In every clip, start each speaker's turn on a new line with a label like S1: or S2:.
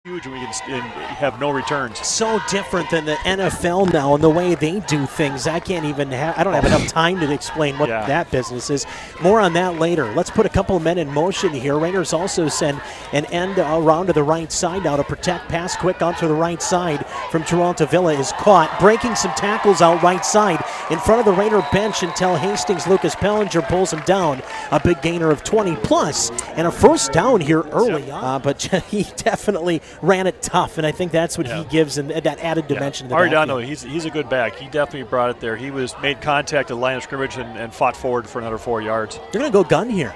S1: huge when you can have no returns.
S2: So different than the NFL now and the way they do things. I don't have enough time to explain what that business is. More on that later. Let's put a couple of men in motion here. Raiders also send an end around to the right side now to protect. Pass quick onto the right side from Altavilla is caught. Breaking some tackles out right side in front of the Raider bench until Hastings Lucas Pellinger pulls him down. A big gainer of 20 plus and a first down here early on. But he definitely ran it tough, and I think that's what he gives and that added dimension to the
S1: Arredondo, he's a good back. He definitely brought it there. He made contact at the line of scrimmage and fought forward for another 4 yards.
S2: They're going to go gun here.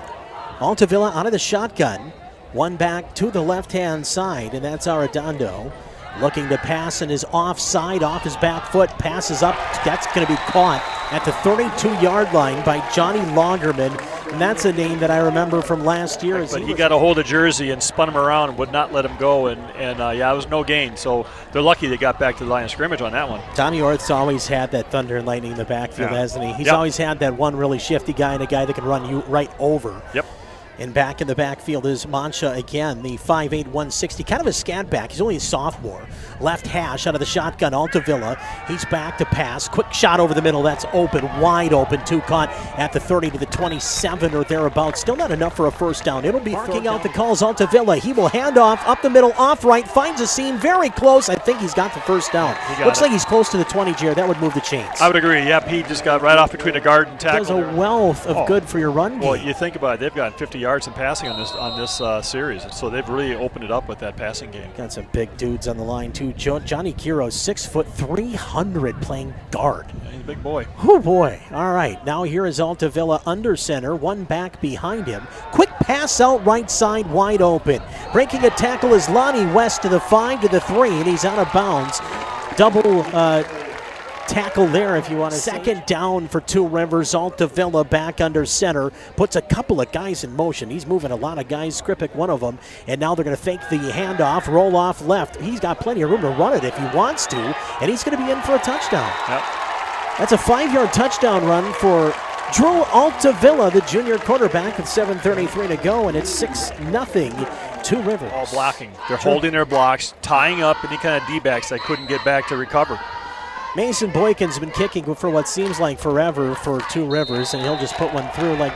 S2: Altavilla out of the shotgun. One back to the left-hand side, and that's Arredondo. Looking to pass and is offside, off his back foot, passes up. That's going to be caught at the 32-yard line by Johnny Lagerman. And that's a name that I remember from last year.
S1: But he got a hold of jersey and spun him around and would not let him go. And it was no gain. So they're lucky they got back to the line of scrimmage on that one.
S2: Tommy Orth's always had that thunder and lightning in the backfield, hasn't he? He's always had that one really shifty guy and a guy that can run you right over.
S1: Yep.
S2: And back in the backfield is Mancha again, the 5'8", 160, kind of a scat back. He's only a sophomore. Left hash out of the shotgun, Altavilla. He's back to pass. Quick shot over the middle. That's open, wide open, too. Caught at the 30 to the 27 or thereabouts. Still not enough for a first down. It'll be marking out the calls. Altavilla, he will hand off, up the middle, off right, finds a seam, very close. I think he's got the first down. Looks like he's close to the 20, Jared. That would move the chains.
S1: I would agree. Yep, he just got right off between the guard and tackle.
S2: There's a wealth of good for your run game.
S1: Well, you think about it. They've got 50 yards in passing on this series, so they've really opened it up with that passing game.
S2: Got some big dudes on the line too. Johnny Kiro, 6 foot 300, playing guard.
S1: Yeah, he's a big boy.
S2: Oh boy! All right, now here is Altavilla under center, one back behind him. Quick pass out right side, wide open. Breaking a tackle is Lonnie West to the 5 to the 3, and he's out of bounds. Double tackle there if you want to. Second down for Two Rivers. Altavilla back under center. Puts a couple of guys in motion. He's moving a lot of guys. Skripik one of them. And now they're going to fake the handoff. Roll off left. He's got plenty of room to run it if he wants to. And he's going to be in for a touchdown.
S1: Yep.
S2: That's a 5-yard touchdown run for Drew Altavilla, the junior quarterback, with 7:33 to go. And it's 6-0. Two Rivers.
S1: All blocking. They're holding their blocks, tying up any kind of D-backs that couldn't get back to recover.
S2: Mason Boykin's been kicking for what seems like forever for Two Rivers, and he'll just put one through like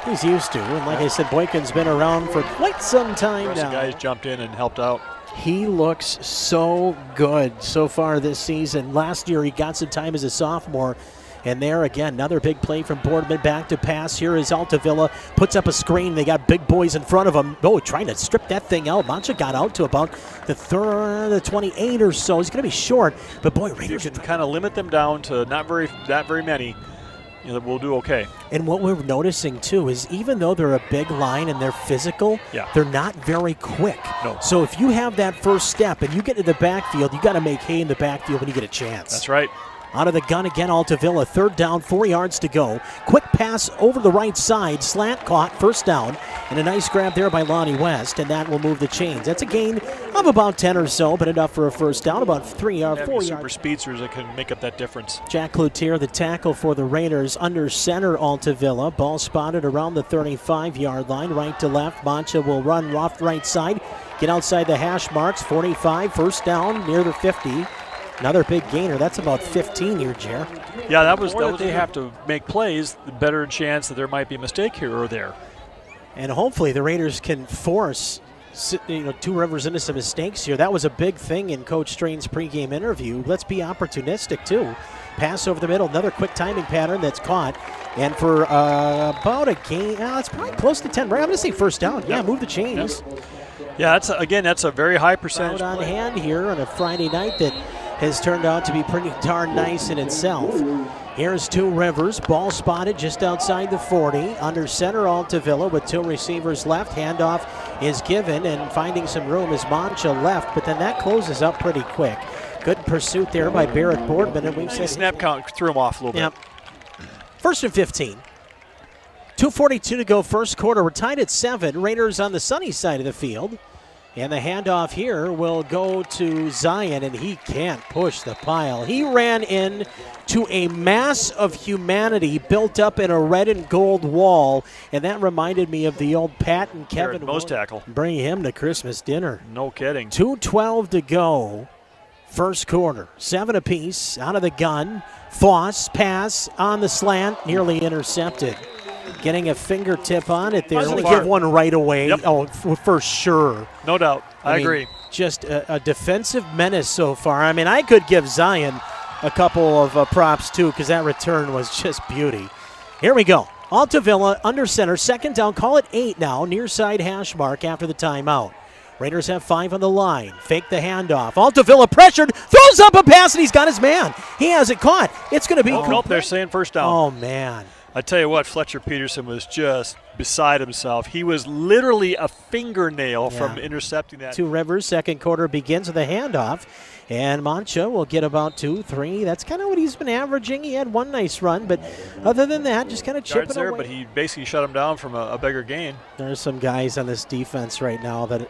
S2: he's used to. And like I said, Boykin's been around for quite some time now.
S1: The guys jumped in and helped out.
S2: He looks so good so far this season. Last year he got some time as a sophomore. And there again, another big play from Boardman, back to pass. Here is Altavilla, puts up a screen. They got big boys in front of him. Oh, trying to strip that thing out. Mancha got out to about the 28 or so. He's going to be short, but boy, Raiders
S1: can kind of limit them down to not very many. We'll do okay.
S2: And what we're noticing too is even though they're a big line and they're physical, they're not very quick.
S1: No.
S2: So if you have that first step and you get to the backfield, you got to make hay in the backfield when you get a chance.
S1: That's right.
S2: Out of the gun again, Altavilla, 3rd down, 4 yards to go. Quick pass over the right side, slant caught, first down, and a nice grab there by Lonnie West, and that will move the chains. That's a gain of about 10 or so, but enough for a first down, about 4 yards.
S1: Super speedsters that can make up that difference.
S2: Jack Cloutier, the tackle for the Raiders, under center Altavilla. Ball spotted around the 35-yard line, right to left. Mancha will run off right side, get outside the hash marks, 45, first down, near the 50. Another big gainer. That's about 15 here, Jer.
S1: Yeah, that was they have to make plays, the better chance that there might be a mistake here or there.
S2: And hopefully the Raiders can force Two Rivers into some mistakes here. That was a big thing in Coach Strain's pregame interview. Let's be opportunistic too. Pass over the middle, another quick timing pattern that's caught. And for about a gain, it's probably close to 10. Right, I'm going to say first down. Yeah, move the chains.
S1: Yeah, that's a very high percentage.
S2: Out on hand here on a Friday night that has turned out to be pretty darn nice in itself. Here's Two Rivers, ball spotted just outside the 40. Under center, Altavilla with 2 receivers left. Handoff is given, and finding some room is Mancha left, but then that closes up pretty quick. Good pursuit there by Barrett Boardman, and we've said
S1: snap count threw him off a little bit.
S2: 1st and 15. 2:42 to go first quarter. We're tied at 7. Raiders on the sunny side of the field. And the handoff here will go to Zion, and he can't push the pile. He ran in to a mass of humanity built up in a red and gold wall, and that reminded me of the old Pat and Kevin.
S1: Most tackle.
S2: Bring him to Christmas dinner.
S1: No kidding.
S2: 2:12 to go, first quarter. 7 apiece, out of the gun. Foss, pass on the slant, nearly intercepted. Getting a fingertip on it there. Only give one right away.
S1: Yep.
S2: Oh, for sure.
S1: No doubt. I agree.
S2: Just a defensive menace so far. I mean, I could give Zion a couple of props too, because that return was just beauty. Here we go. Altavilla under center, second down. Call it 8 now. Near side hash mark after the timeout. Raiders have 5 on the line. Fake the handoff. Altavilla pressured, throws up a pass, and he's got his man. He has it caught. It's going to be.
S1: Nope, they're saying first down.
S2: Oh, man.
S1: I tell you what, Fletcher Peterson was just beside himself. He was literally a fingernail from intercepting that.
S2: 2 Rivers, second quarter begins with a handoff. And Mancha will get about 2, 3. That's kind of what he's been averaging. He had one nice run, but other than that, just kind of chipping
S1: there,
S2: away.
S1: But he basically shut him down from a bigger gain.
S2: There's some guys on this defense right now that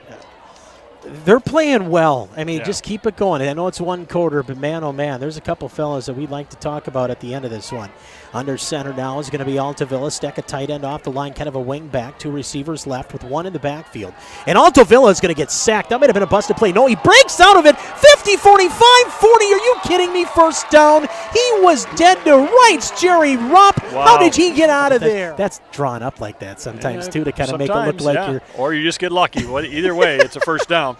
S2: they're playing well. I mean, just keep it going. I know it's one quarter, but man, oh man, there's a couple fellas that we'd like to talk about at the end of this one. Under center now is going to be Altavilla. Stack a tight end off the line, kind of a wing back. 2 receivers left with 1 in the backfield. And Altavilla is going to get sacked. That might have been a busted play. No, he breaks out of it. 50, 45, 40. Are you kidding me? First down. He was dead to rights, Jerry Rupp.
S1: Wow.
S2: How did he get out of there? That's drawn up like that sometimes, too, to kind of make it look like you're.
S1: Or you just get lucky. Either way, it's a first down.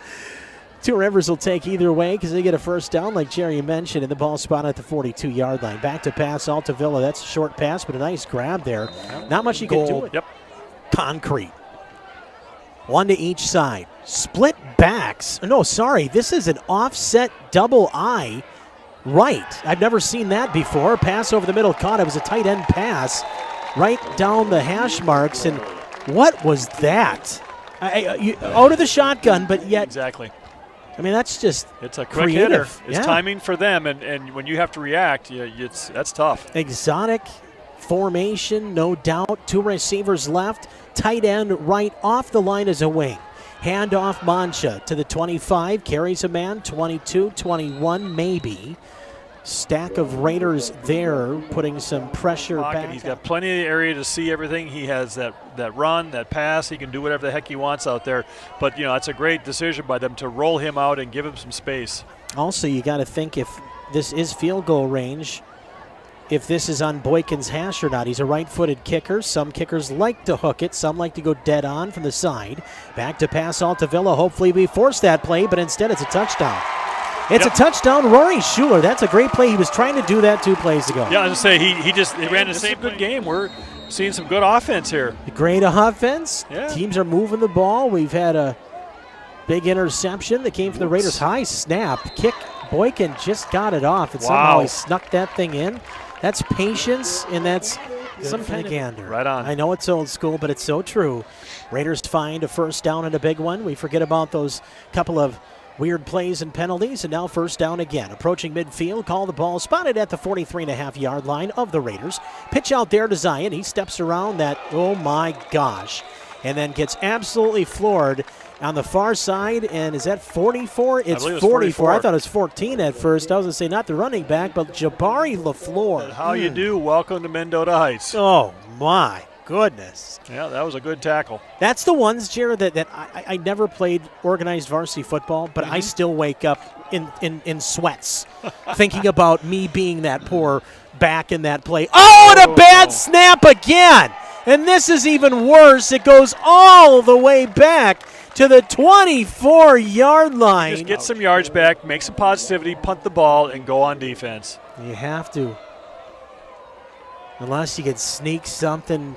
S2: 2 Rivers will take either way because they get a first down, like Jerry mentioned, and the ball spot at the 42-yard line. Back to pass, Altavilla. That's a short pass, but a nice grab there. Not much you can do with concrete. 1 to each side. Split backs. No, sorry. This is an offset double I right. I've never seen that before. Pass over the middle caught. It was a tight end pass right down the hash marks. And what was that? Out of the shotgun, but yet.
S1: Exactly.
S2: I mean, that's just
S1: it's a quick
S2: creative.
S1: hitter. It's timing for them, and when you have to react, that's tough.
S2: Exotic formation, no doubt. 2 receivers left. Tight end right off the line as a wing. Handoff Mancha to the 25. Carries a man. 22, 21 maybe. Stack of Raiders there, putting some pressure back.
S1: He's got plenty of area to see everything. He has that run, that pass. He can do whatever the heck he wants out there. But, that's a great decision by them to roll him out and give him some space.
S2: Also, you got to think if this is field goal range, if this is on Boykin's hash or not. He's a right-footed kicker. Some kickers like to hook it. Some like to go dead on from the side. Back to pass Altavilla. Hopefully we force that play, but instead it's a touchdown. It's a touchdown, Rory Schuler. That's a great play. He was trying to do that 2 plays ago.
S1: Yeah, I was going to say, he ran the same good game. We're seeing some good offense here.
S2: Great offense.
S1: Yeah.
S2: Teams are moving the ball. We've had a big interception that came from the Raiders. High snap. Kick. Boykin just got it off, and somehow he snuck that thing in. That's patience, and that's some kind of gander.
S1: Right on.
S2: I know it's old school, but it's so true. Raiders find a first down and a big one. We forget about those couple of weird plays and penalties, and now first down again. Approaching midfield, call the ball, spotted at the 43.5-yard line of the Raiders. Pitch out there to Zion. He steps around that, oh my gosh, and then gets absolutely floored on the far side. And is that 44? It's 44. I thought it was 14 at first. I was going to say not the running back, but Jabari LaFleur.
S1: How you do? Welcome to Mendota Heights.
S2: Oh my goodness.
S1: Yeah, that was a good tackle.
S2: That's the ones, Jared, that I never played organized varsity football, but I still wake up in sweats thinking about me being that poor back in that play. Oh, and a bad snap again. And this is even worse. It goes all the way back to the 24-yard line.
S1: Just get some yards back, make some positivity, punt the ball, and go on defense.
S2: You have to. Unless you could sneak something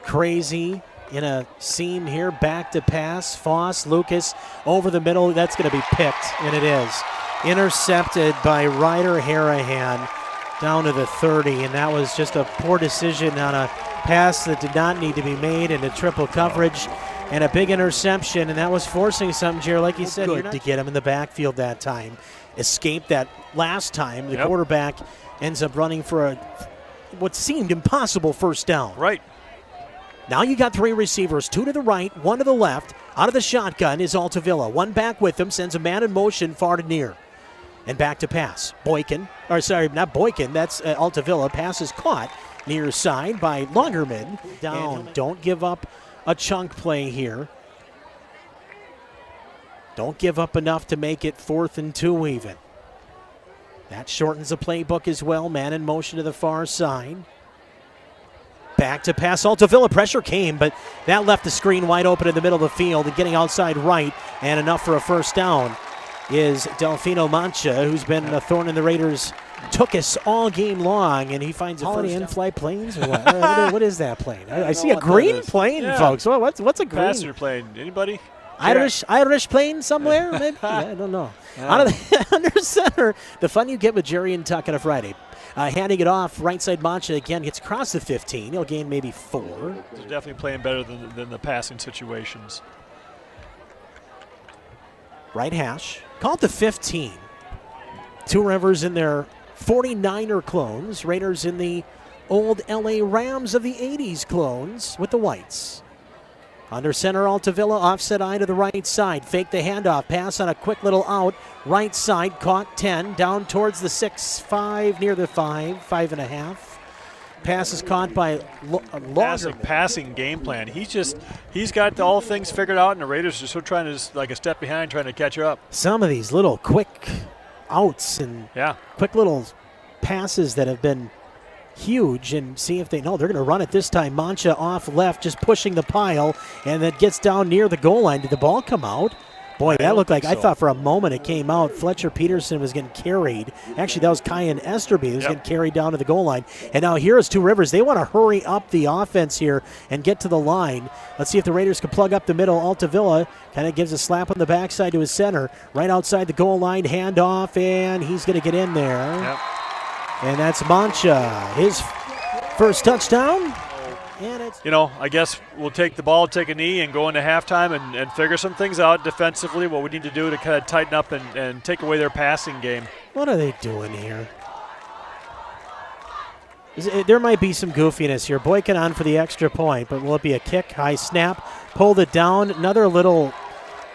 S2: crazy in a seam here. Back to pass. Foss, Lucas over the middle. That's going to be picked, and it is. Intercepted by Ryder Harahan down to the 30, and that was just a poor decision on a pass that did not need to be made into triple coverage. And a big interception, and that was forcing something, Jared, like you said. Good to get him in the backfield that time. Escaped that last time. The quarterback ends up running for what seemed impossible first down.
S1: Right.
S2: Now you got 3 receivers, 2 to the right, 1 to the left. Out of the shotgun is Altavilla. One back with him, sends a man in motion far to near. And back to pass. Boykin, or sorry, not Boykin, that's Altavilla. Pass is caught near side by Lungerman. Down. Don't give up a chunk play here. Don't give up enough to make it 4th and 2 even. That shortens the playbook as well. Man in motion to the far side. Back to pass. Altavilla. Pressure came, but that left the screen wide open in the middle of the field and getting outside right and enough for a first down is Delfino Mancha, who's been a thorn in the Raiders' tuchus all game long, and he finds a first down. In-flight planes? Or what is that plane? I see a green plane, folks. What's a green?
S1: Passenger plane. Anybody?
S2: Irish plane somewhere? Maybe? I don't know. Yeah. Out of the under center, the fun you get with Jerry and Tuck on a Friday. Handing it off, right side Mancha again gets across the 15. He'll gain maybe 4.
S1: He's definitely playing better than the passing situations.
S2: Right hash. Call it the 15. Two Rivers in their 49er clones. Raiders in the old LA Rams of the 80s clones with the whites. Under center, Altavilla, offset eye to the right side. Fake the handoff. Pass on a quick little out. Right side, caught 10. Down towards the 6-5, near the 5.5. Pass is caught by
S1: passing game plan. He's got all things figured out, and the Raiders are still trying to, like a step behind, trying to catch up.
S2: Some of these little quick outs and quick little passes that have been huge, and see if they know they're going to run it this time. Mancha off left, just pushing the pile, and then gets down near the goal line. Did the ball come out? Boy, that looked like, I thought for a moment it came out. Fletcher Peterson was getting carried. Actually, that was Kyan Esterby who was getting carried down to the goal line. And now here is Two Rivers. They want to hurry up the offense here and get to the line. Let's see if the Raiders can plug up the middle. Altavilla kind of gives a slap on the backside to his center. Right outside the goal line, handoff, and he's going to get in there.
S1: Yep.
S2: And that's Mancha. His first touchdown. And it's
S1: I guess we'll take the ball, take a knee, and go into halftime and figure some things out defensively, what we need to do to kind of tighten up and take away their passing game.
S2: What are they doing here? There might be some goofiness here. Boykin on for the extra point, but will it be a kick? High snap, pulled it down. Another little,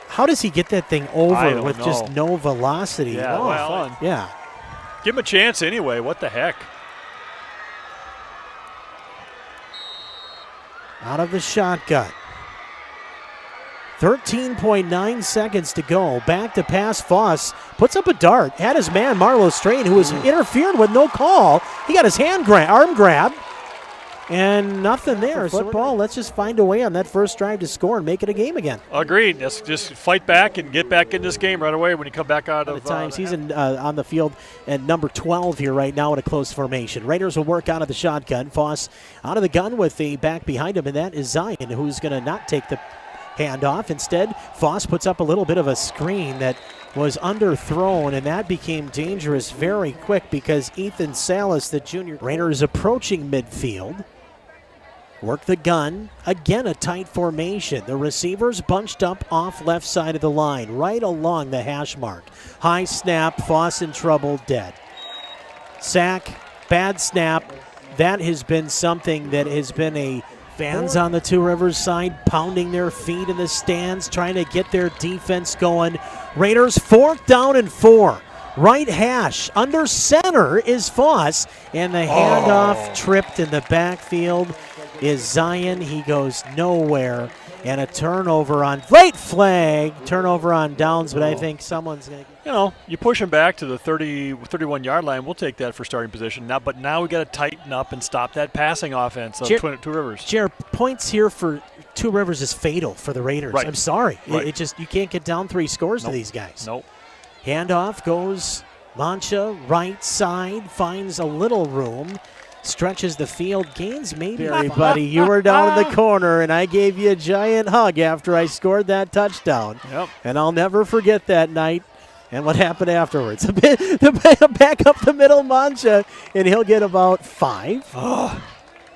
S2: how does he get that thing over with just no velocity?
S1: Yeah, fun.
S2: Yeah.
S1: Give him a chance anyway. What the heck?
S2: Out of the shotgun. 13.9 seconds to go. Back to pass. Foss puts up a dart. Had his man, Marlo Strain, who was interfered with, no call. He got his arm grab. And nothing there. Football, let's just find a way on that first drive to score and make it a game again.
S1: Agreed. Let's just fight back and get back in this game right away when you come back out of
S2: the times. He's on the field at number 12 here right now in a close formation. Raiders will work out of the shotgun. Foss out of the gun with the back behind him, and that is Zion, who's going to not take the handoff. Instead, Foss puts up a little bit of a screen that was underthrown, and that became dangerous very quick because Ethan Salas, the junior. Raiders approaching midfield. Work the gun. Again, a tight formation. The receivers bunched up off left side of the line, right along the hash mark. High snap, Foss in trouble, dead. Sack, bad snap. That has been something that has been a fans on the Two Rivers side pounding their feet in the stands, trying to get their defense going. Raiders 4th down and 4. Right hash. Under center is Foss, and the handoff tripped in the backfield is Zion. He goes nowhere, and a turnover on late flag. Turnover on downs, but I think someone's going to.
S1: You push him back to the 31-yard line. We'll take that for starting position now. But now we got to tighten up and stop that passing offense of Two Rivers.
S2: Jared, points here for Two Rivers is fatal for the Raiders.
S1: Right.
S2: I'm sorry.
S1: Right.
S2: It just, you can't get down 3 scores to these guys.
S1: Nope.
S2: Handoff goes Mancha, right side, finds a little room. Stretches the field, gains maybe. Everybody, you were down in the corner, and I gave you a giant hug after I scored that touchdown.
S1: Yep.
S2: And I'll never forget that night and what happened afterwards. Back up the middle, Mancha, and he'll get about 5.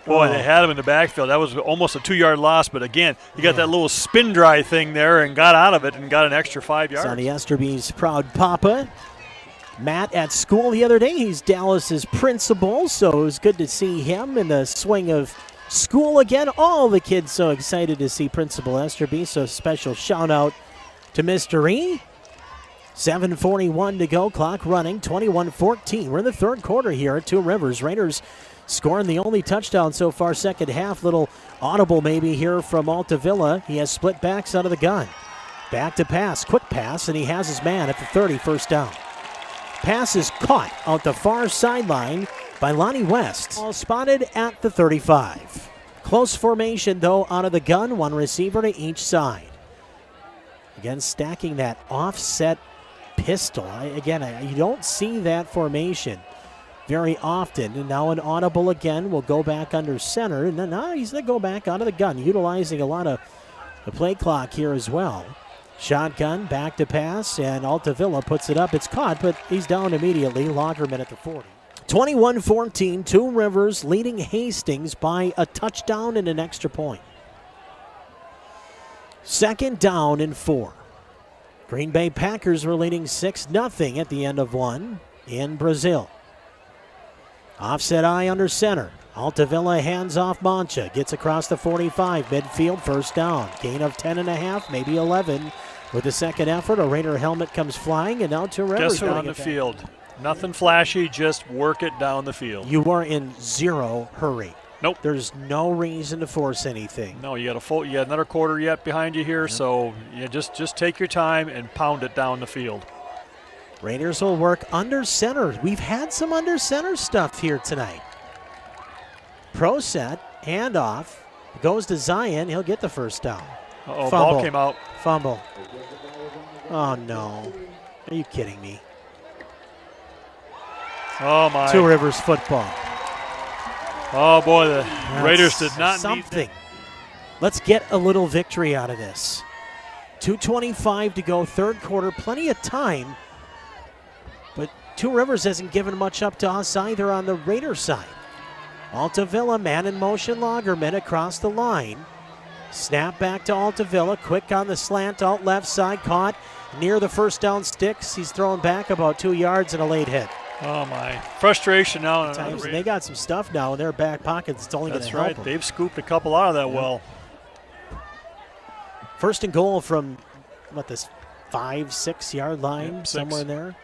S1: Boy, they had him in the backfield. That was almost a 2-yard loss, but again, he got that little spin dry thing there and got out of it and got an extra 5 yards.
S2: Sonny Esterby's proud papa. Matt at school the other day. He's Dallas's principal, so it was good to see him in the swing of school again. All the kids so excited to see Principal Esterby. So special shout out to Mr. E. 7:41 to go, clock running, 21-14. We're in the third quarter here at Two Rivers. Raiders scoring the only touchdown so far second half. Little audible maybe here from Altavilla. He has split backs out of the gun. Back to pass, quick pass, and he has his man at the 30, first down. Pass is caught out the far sideline by Lonnie West. All spotted at the 35. Close formation though out of the gun, one receiver to each side. Again, stacking that offset pistol. You don't see that formation very often. And now an audible again will go back under center. And then now he's going to go back out of the gun, utilizing a lot of the play clock here as well. Shotgun, back to pass, and Altavilla puts it up. It's caught, but he's down immediately. Lagerman at the 40. 21-14, Two Rivers leading Hastings by a touchdown and an extra point. Second down and 4. Green Bay Packers were leading 6-0 at the end of one in Brazil. Offset eye under center. Altavilla hands off Mancha. Gets across the 45. Midfield, first down. Gain of 10.5, maybe 11. With the second effort, a Raider helmet comes flying, and now Two Rivers.
S1: Guess who on the field? Nothing flashy, just work it down the field.
S2: You are in zero hurry.
S1: Nope.
S2: There's no reason to force anything.
S1: No, you got another quarter yet behind you here, so you just take your time and pound it down the field.
S2: Raiders will work under center. We've had some under center stuff here tonight. Pro set, handoff, goes to Zion. He'll get the first down.
S1: Uh-oh, ball came out.
S2: Fumble. Oh, no. Are you kidding me?
S1: Oh, my.
S2: Two Rivers football.
S1: Oh, boy, the Raiders did not
S2: something. Let's get a little victory out of this. 2:25 to go, third quarter. Plenty of time. But Two Rivers hasn't given much up to us either on the Raider side. Altavilla, man in motion, Lagerman across the line. Snap back to Altavilla, quick on the slant, alt left side, caught near the first down sticks. He's thrown back about 2 yards and a late hit.
S1: Oh, my. Frustration now.
S2: They got some stuff now in their back pockets. It's only going to help them.
S1: They've scooped a couple out of that well.
S2: First and goal from, this 5-6 yard line, somewhere in there.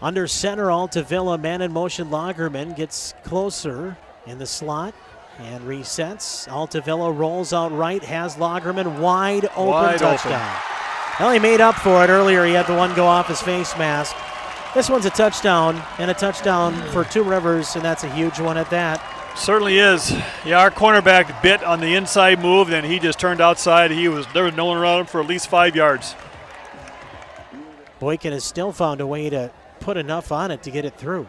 S2: Under center, Altavilla, man in motion, Lagerman gets closer in the slot and resets. Altavilla rolls out right, has Lagerman wide open, touchdown. Well, he made up for it earlier. He had the one go off his face mask. This one's a touchdown, and a touchdown for Two Rivers, and that's a huge one at that.
S1: Certainly is. Yeah, our cornerback bit on the inside move, then he just turned outside. There was no one around him for at least 5 yards.
S2: Boykin has still found a way to put enough on it to get it through.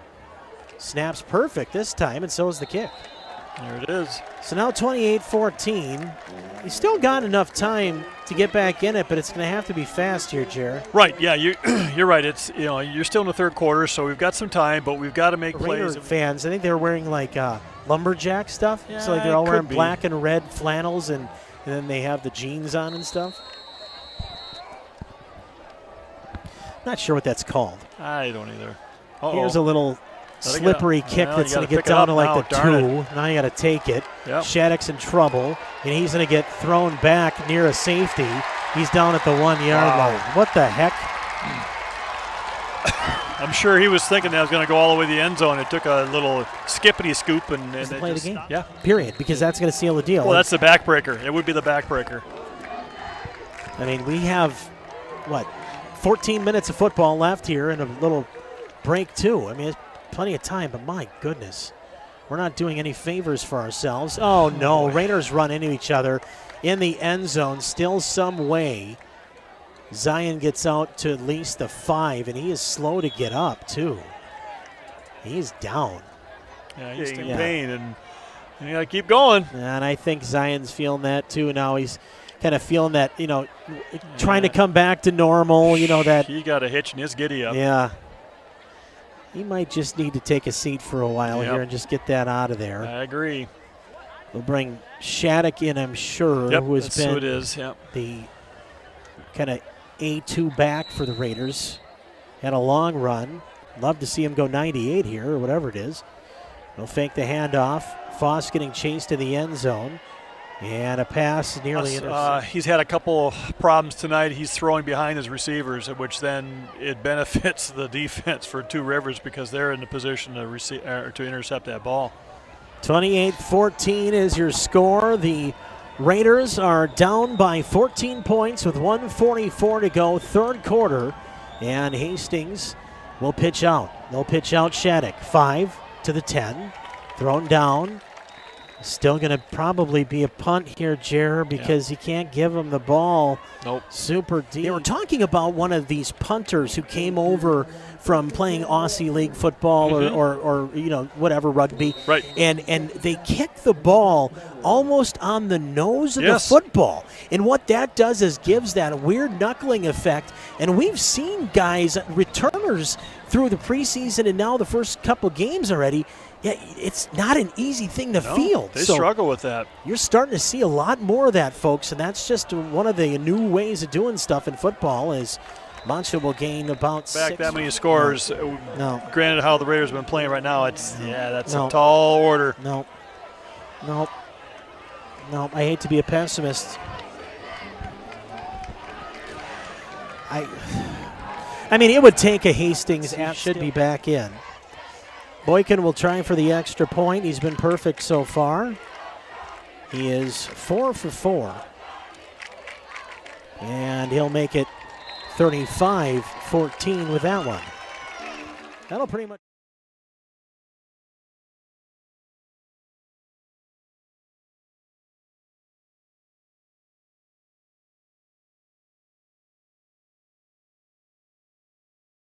S2: Snaps perfect this time, and so is the kick.
S1: There it is.
S2: So now 28-14. He's still got enough time to get back in it, but it's going to have to be fast here, Jared.
S1: Right, yeah, you're right. It's you're still in the third quarter, so we've got some time, but we've got to make plays.
S2: Raider fans, I think they're wearing like lumberjack stuff.
S1: Yeah,
S2: so like they're all wearing black and red flannels, and then they have the jeans on and stuff. Not sure what that's called.
S1: I don't either.
S2: Here's a little slippery kick that's going to get down to like the 2. Now you got to take it.
S1: Yep.
S2: Shattuck's in trouble, and he's going to get thrown back near a safety. He's down at the 1 yard line. What the heck?
S1: I'm sure he was thinking that was going to go all the way to the end zone. It took a little skippity scoop and
S2: play the game.
S1: Stopped. Yeah.
S2: Period, because that's going to seal the deal.
S1: Well, that's the backbreaker. It would be the backbreaker.
S2: I mean, we have, 14 minutes of football left here and a little break, too. I mean, it's plenty of time, but my goodness. We're not doing any favors for ourselves. Oh, no. Raiders run into each other in the end zone. Still some way. Zion gets out to at least the 5, and he is slow to get up, too. He's down.
S1: Yeah, he's in pain, and you got to keep going.
S2: And I think Zion's feeling that, too. Now he's kind of feeling that, trying to come back to normal, that.
S1: He got a hitch in his giddy up.
S2: Yeah. He might just need to take a seat for a while here and just get that out of there.
S1: I agree.
S2: We'll bring Shattuck in, I'm sure, who has been the kind of A2 back for the Raiders. Had a long run. Love to see him go 98 here or whatever it is. He'll fake the handoff. Foss getting chased to the end zone. And a pass nearly intercepted.
S1: He's had a couple problems tonight. He's throwing behind his receivers, which then it benefits the defense for Two Rivers because they're in the position to intercept that ball.
S2: 28-14 is your score. The Raiders are down by 14 points with 1:44 to go, third quarter. And Hastings will pitch out. They'll pitch out Shattuck. 5 to the 10. Thrown down. Still going to probably be a punt here, Jer, because he can't give him the ball.
S1: Nope.
S2: Super deep. They were talking about one of these punters who came over from playing Aussie League football or whatever, rugby.
S1: Right.
S2: And they kicked the ball almost on the nose of the football. And what that does is gives that weird knuckling effect. And we've seen guys, returners through the preseason and now the first couple games already. Yeah, it's not an easy thing to field.
S1: They struggle with that.
S2: You're starting to see a lot more of that, folks, and that's just one of the new ways of doing stuff in football is Mancha will gain about
S1: back
S2: 6.
S1: that many scores.
S2: No.
S1: Granted, how the Raiders have been playing right now, that's a tall order.
S2: No. I hate to be a pessimist. I mean, it would take a Hastings. Should be back in. Boykin will try for the extra point. He's been perfect so far. He is 4 for 4. And he'll make it 35-14 with that one. That'll pretty much